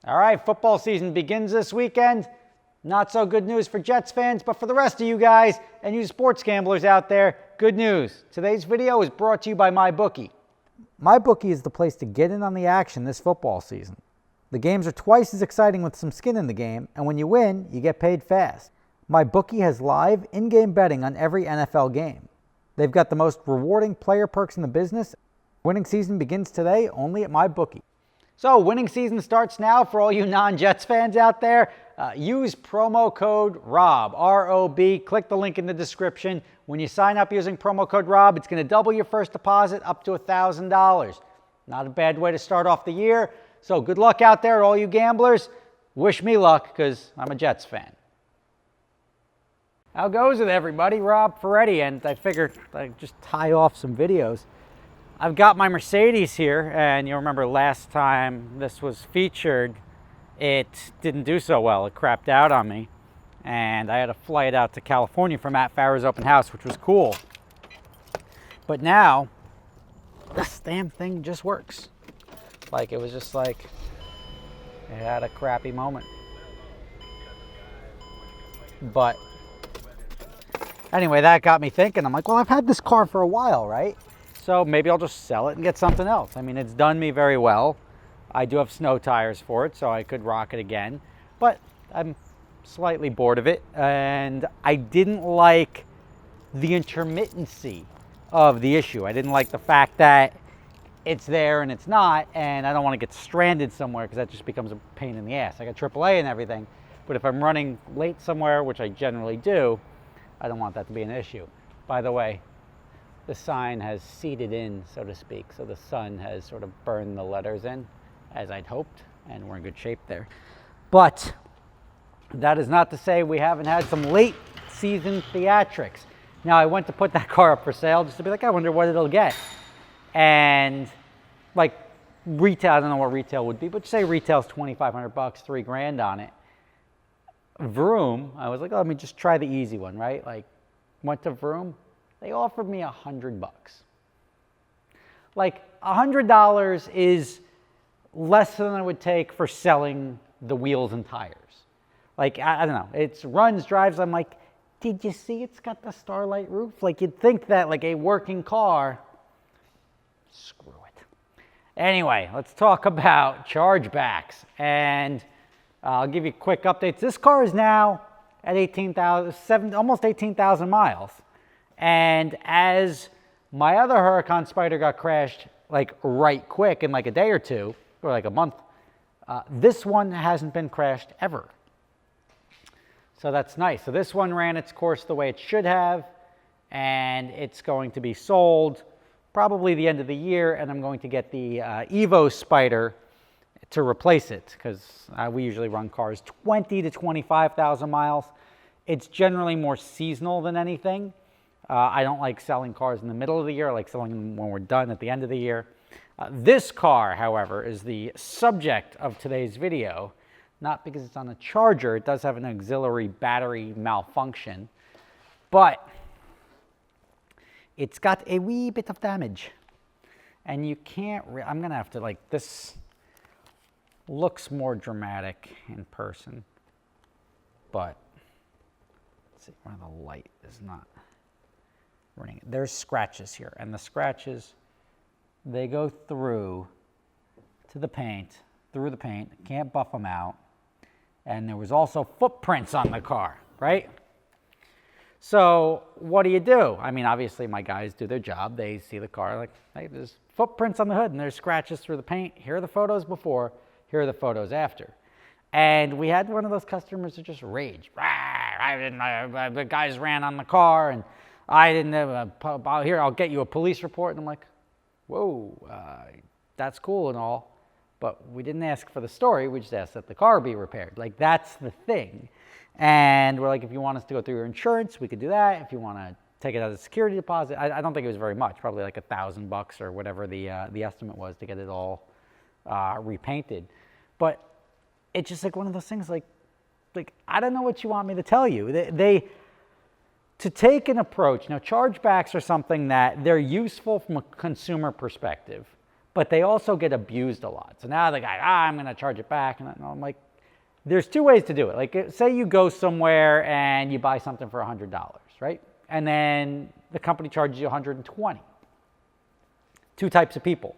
All right, football season begins this weekend. Not so good news for Jets fans, but for the rest of you guys and you sports gamblers out there, good news. Today's video is brought to you by MyBookie. MyBookie is the place to get in on the action this football season. The games are twice as exciting with some skin in the game, and when you win, you get paid fast. MyBookie has live in-game betting on every NFL game. They've got the most rewarding player perks in the business. Winning season begins today only at MyBookie. So winning season starts now for all you non-Jets fans out there. Use promo code ROB, R-O-B. Click the link in the description. When you sign up using promo code ROB, it's going to double your first deposit up to $1,000. Not a bad way to start off the year. So good luck out there, all you gamblers. Wish me luck because I'm a Jets fan. How goes it, everybody? Rob Ferretti, and I figured I'd just tie off some videos. I've got my Mercedes here, and you'll remember last time this was featured, it didn't do so well. It crapped out on me, and I had to fly it out to California for Matt Farah's open house, which was cool. But now, this damn thing just works. Like, it was just like, it had a crappy moment. But anyway, that got me thinking. I'm like, well, I've had this car for a while, right? So maybe I'll just sell it and get something else. I mean, it's done me very well. I do have snow tires for it, so I could rock it again. But I'm slightly bored of it. And I didn't like the intermittency of the issue. I didn't like the fact that it's there and it's not. And I don't want to get stranded somewhere because that just becomes a pain in the ass. I got AAA and everything. But if I'm running late somewhere, which I generally do, I don't want that to be an issue. By the way, the sign has seeded in, so to speak, so the sun has sort of burned the letters in, as I'd hoped, and we're in good shape there. But that is not to say we haven't had some late season theatrics. Now, I went to put that car up for sale just to be like, I wonder what it'll get. And like retail, I don't know what retail would be, but say retail's $2,500, $3,000 on it. Vroom, I was like, oh, let me just try the easy one, right? Like, went to Vroom. They offered me $100. Like, $100 is less than I would take for selling the wheels and tires. Like, I don't know. It's runs, drives. I'm like, did you see it's got the Starlight roof? Like, you'd think that, like, a working car. Screw it. Anyway, let's talk about chargebacks. And I'll give you quick updates. This car is now at almost 18,000 miles. And as my other Huracan Spider got crashed, like right quick in like a day or two, or like a month, this one hasn't been crashed ever. So that's nice. So this one ran its course the way it should have, and it's going to be sold probably the end of the year, and I'm going to get the Evo Spider to replace it, because we usually run cars 20 to 25,000 miles. It's generally more seasonal than anything. I don't like selling cars in the middle of the year. I like selling them when we're done at the end of the year. This car, however, is the subject of today's video, not because it's on a charger. It does have an auxiliary battery malfunction, but it's got a wee bit of damage. And you can't, I'm going to have to, like, this looks more dramatic in person, but let's see where the light is not running. There's scratches here, and the scratches, they go through to the paint, can't buff them out. And there was also footprints on the car, right? So what do? I mean, obviously my guys do their job. They see the car like, hey, there's footprints on the hood and there's scratches through the paint. Here are the photos before, here are the photos after. And we had one of those customers that just raged. The guys ran on the car and I didn't have here, I'll get you a police report. And I'm like, whoa, that's cool and all, but we didn't ask for the story. We just asked that the car be repaired. Like, that's the thing. And we're like, if you want us to go through your insurance, we could do that. If you want to take it as a security deposit, I don't think it was very much, probably like $1,000 or whatever the estimate was to get it all repainted. But it's just like one of those things, like I don't know what you want me to tell you. To take an approach, now chargebacks are something that they're useful from a consumer perspective, but they also get abused a lot. So now the guy, I'm going to charge it back. And I'm like, there's two ways to do it. Like, say you go somewhere and you buy something for $100, right? And then the company charges you $120. Two types of people.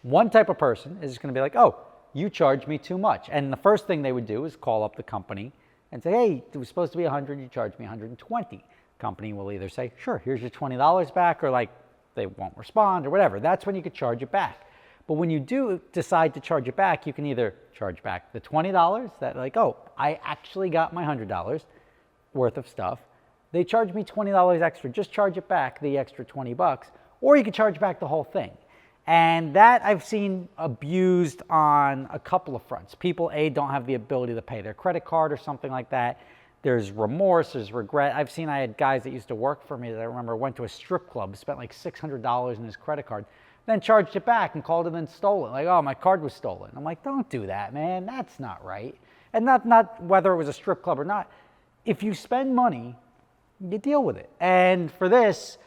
One type of person is going to be like, oh, you charge me too much. And the first thing they would do is call up the company and say, hey, it was supposed to be 100, you charged me 120. Company will either say, sure, here's your $20 back, or like they won't respond or whatever. That's when you could charge it back. But when you do decide to charge it back, you can either charge back the $20 that like, oh, I actually got my $100 worth of stuff. They charge me $20 extra, just charge it back, the extra 20 bucks, or you can charge back the whole thing. And that I've seen abused on a couple of fronts. People, A, don't have the ability to pay their credit card or something like that. There's remorse, there's regret. I had guys that used to work for me that I remember went to a strip club, spent like $600 in his credit card, then charged it back and called it and stole it. Like, oh, my card was stolen. I'm like, don't do that, man. That's not right. And not whether it was a strip club or not. If you spend money, you deal with it. And for this,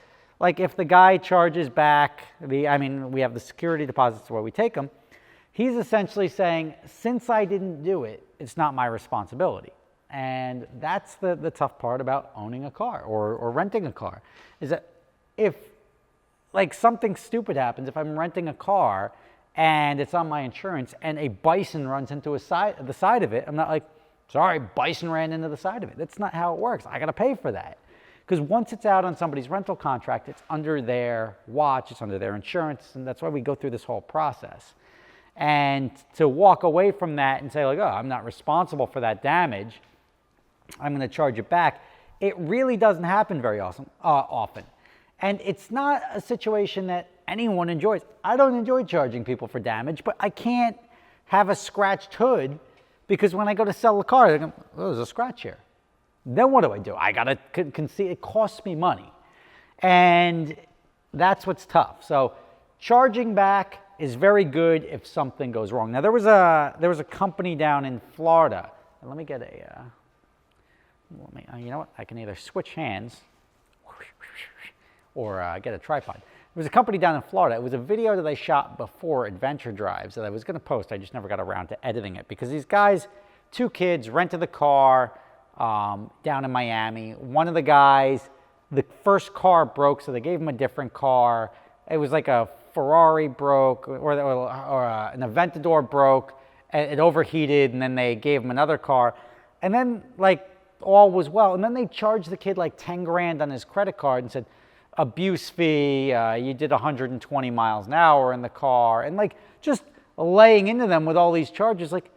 like if the guy charges back, we have the security deposits where we take them, he's essentially saying, since I didn't do it, it's not my responsibility. And that's the tough part about owning a car or renting a car, is that if like something stupid happens, if I'm renting a car and it's on my insurance and a bison runs into the side of it, I'm not like, sorry, bison ran into the side of it. That's not how it works. I got to pay for that. Because once it's out on somebody's rental contract, it's under their watch, it's under their insurance, and that's why we go through this whole process. And to walk away from that and say like, oh, I'm not responsible for that damage, I'm going to charge it back, it really doesn't happen very often. And it's not a situation that anyone enjoys. I don't enjoy charging people for damage, but I can't have a scratched hood because when I go to sell the car, they go, oh, there's a scratch here. Then what do? I got to concede. It costs me money. And that's what's tough. So charging back is very good if something goes wrong. Now, there was a company down in Florida. Let me get you know what? I can either switch hands or get a tripod. There was a company down in Florida. It was a video that I shot before Adventure Drives that I was going to post. I just never got around to editing it because these guys, 2 kids, rented the car down in Miami. One of the guys, the first car broke, so they gave him a different car. It was like a Ferrari broke or an Aventador broke. It overheated, and then they gave him another car. And then, like, all was well. And then they charged the kid like 10 grand on his credit card and said, abuse fee, you did 120 miles an hour in the car. And like just laying into them with all these charges, like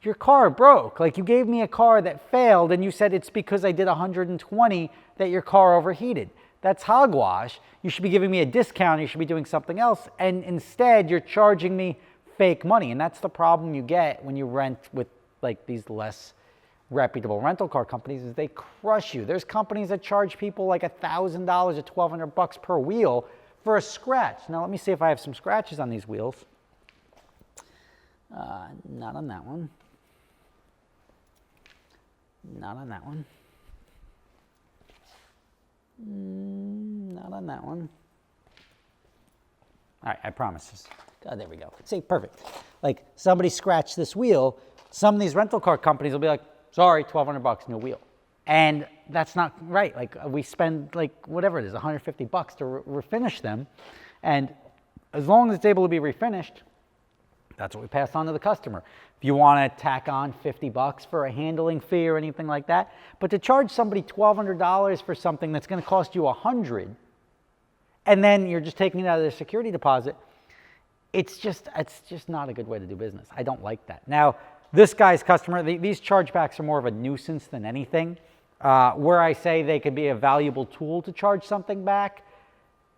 your car broke. Like you gave me a car that failed and you said it's because I did 120 that your car overheated. That's hogwash. You should be giving me a discount. You should be doing something else. And instead you're charging me fake money. And that's the problem you get when you rent with like these less reputable rental car companies, is they crush you. There's companies that charge people like $1,000 or $1,200 per wheel for a scratch. Now let me see if I have some scratches on these wheels. Not on that one. Not on that one. Not on that one. All right, I promise this. Oh, there we go. See, perfect. Like somebody scratched this wheel. Some of these rental car companies will be like, sorry, $1,200 new wheel. And that's not right. Like we spend like whatever it is, $150 to refinish them. And as long as it's able to be refinished, that's what we pass on to the customer. If you want to tack on $50 for a handling fee or anything like that, but to charge somebody $1,200 for something that's going to cost you $100, and then you're just taking it out of their security deposit, it's just not a good way to do business. I don't like that. Now, this guy's customer, these chargebacks are more of a nuisance than anything. Where I say they could be a valuable tool to charge something back,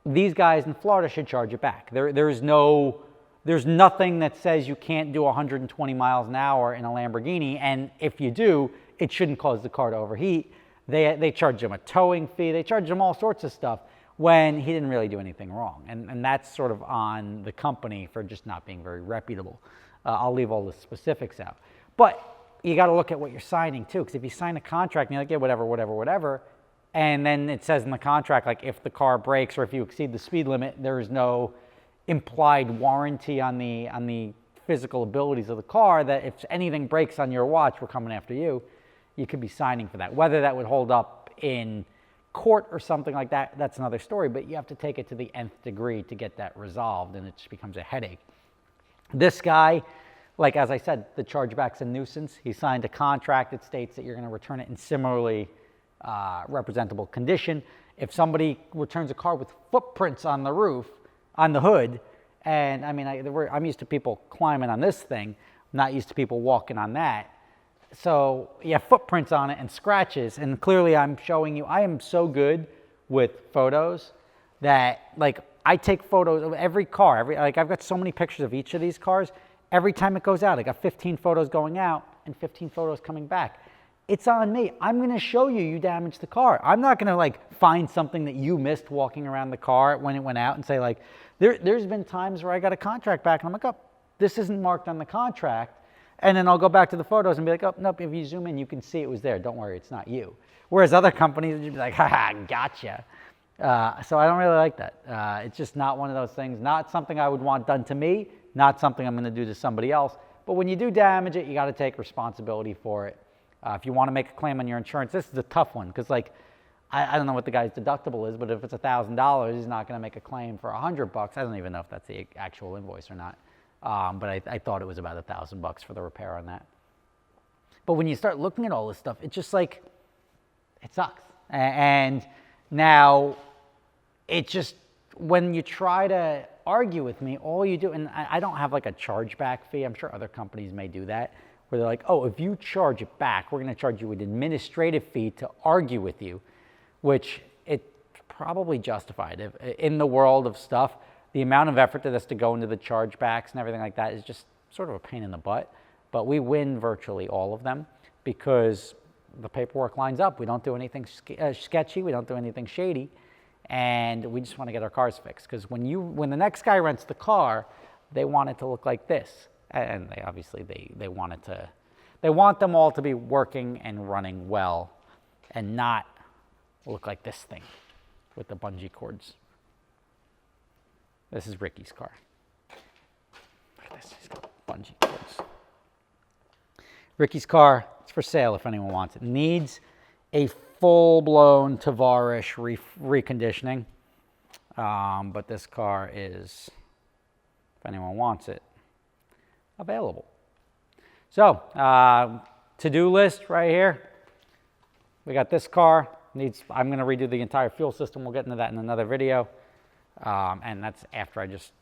these guys in Florida should charge it back. There's nothing that says you can't do 120 miles an hour in a Lamborghini, and if you do, it shouldn't cause the car to overheat. They charge him a towing fee. They charge him all sorts of stuff when he didn't really do anything wrong. And that's sort of on the company for just not being very reputable. I'll leave all the specifics out. But you got to look at what you're signing too, because if you sign a contract and you're like, yeah, whatever, and then it says in the contract, like if the car breaks or if you exceed the speed limit, there is no implied warranty on the physical abilities of the car, that if anything breaks on your watch, we're coming after you. You could be signing for that. Whether that would hold up in court or something like that, that's another story, but you have to take it to the nth degree to get that resolved, and it just becomes a headache. This guy, like as I said, the chargeback's a nuisance. He signed a contract that states that you're going to return it in similarly representable condition. If somebody returns a car with footprints on the roof, on the hood, and I mean, I'm used to people climbing on this thing, not used to people walking on that. So you have footprints on it and scratches, and clearly I'm showing you, I am so good with photos that, like, I take photos of every car. Like, I've got so many pictures of each of these cars. Every time it goes out, I got 15 photos going out and 15 photos coming back. It's on me. I'm going to show you, you damaged the car. I'm not going to, like, find something that you missed walking around the car when it went out and say, like, there's been times where I got a contract back and I'm like, oh, this isn't marked on the contract. And then I'll go back to the photos and be like, oh, nope, if you zoom in, you can see it was there. Don't worry, it's not you. Whereas other companies would be like, haha, gotcha. So I don't really like that. It's just not one of those things, not something I would want done to me, not something I'm going to do to somebody else. But when you do damage it, you got to take responsibility for it. If you want to make a claim on your insurance, this is a tough one because, like, I don't know what the guy's deductible is, but if it's $1,000, he's not going to make a claim for $100. I don't even know if that's the actual invoice or not. But I thought it was about $1,000 for the repair on that. But when you start looking at all this stuff, it's just like, it sucks. And now, it just, when you try to argue with me, all you do, and I don't have like a chargeback fee. I'm sure other companies may do that, where they're like, oh, if you charge it back, we're going to charge you an administrative fee to argue with you, which it's probably justified. In the world of stuff, the amount of effort that has to go into the chargebacks and everything like that is just sort of a pain in the butt. But we win virtually all of them because the paperwork lines up. We don't do anything sketchy. We don't do anything shady. And we just want to get our cars fixed. Because when the next guy rents the car, they want it to look like this. And they obviously, they want them all to be working and running well and not look like this thing with the bungee cords. This is Ricky's car. Look at this, he's got bungee cords. Ricky's car, it's for sale if anyone wants it. Needs a full-blown Tavarish reconditioning. But this car is, if anyone wants it, available. So, to-do list right here. We got this car. I'm going to redo the entire fuel system. We'll get into that in another video. And that's after I just,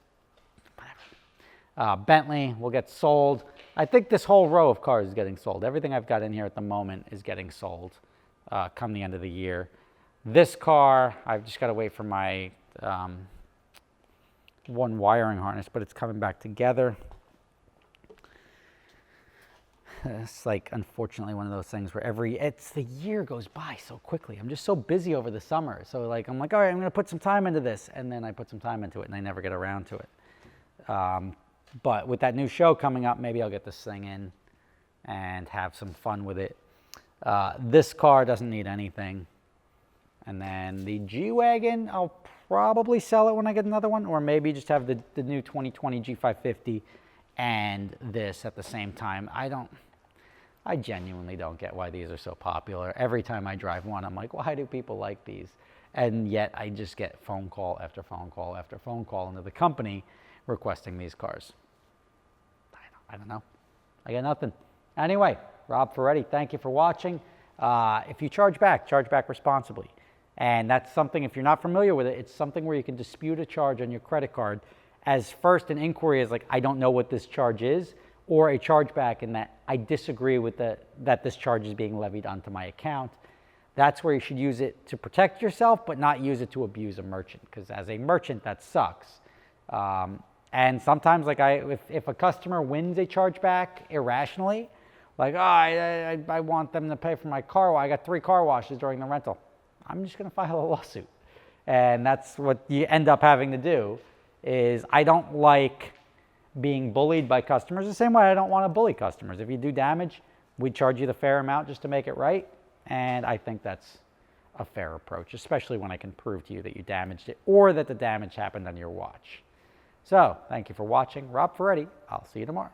whatever. Bentley will get sold. I think this whole row of cars is getting sold. Everything I've got in here at the moment is getting sold come the end of the year. This car, I've just got to wait for my one wiring harness, but it's coming back together. It's like, unfortunately, one of those things where the year goes by so quickly. I'm just so busy over the summer. So like, I'm like, all right, I'm going to put some time into this. And then I put some time into it and I never get around to it. But with that new show coming up, maybe I'll get this thing in and have some fun with it. This car doesn't need anything. And then the G-Wagon, I'll probably sell it when I get another one, or maybe just have the new 2020 G550 and this at the same time. I genuinely don't get why these are so popular. Every time I drive one, I'm like, why do people like these? And yet I just get phone call after phone call after phone call into the company requesting these cars. I don't know. I got nothing. Anyway, Rob Ferretti, thank you for watching. If you charge back responsibly. And that's something, if you're not familiar with it, it's something where you can dispute a charge on your credit card as first an inquiry is like, I don't know what this charge is, or a chargeback in that I disagree with that this charge is being levied onto my account. That's where you should use it to protect yourself, but not use it to abuse a merchant, because as a merchant, that sucks. And sometimes, like if a customer wins a chargeback irrationally, like, oh, I want them to pay for my car. I got 3 car washes during the rental. I'm just going to file a lawsuit. And that's what you end up having to do, is I don't like being bullied by customers the same way I don't want to bully customers. If you do damage, we charge you the fair amount just to make it right. And I think that's a fair approach, especially when I can prove to you that you damaged it or that the damage happened on your watch. So thank you for watching. Rob Ferretti. I'll see you tomorrow.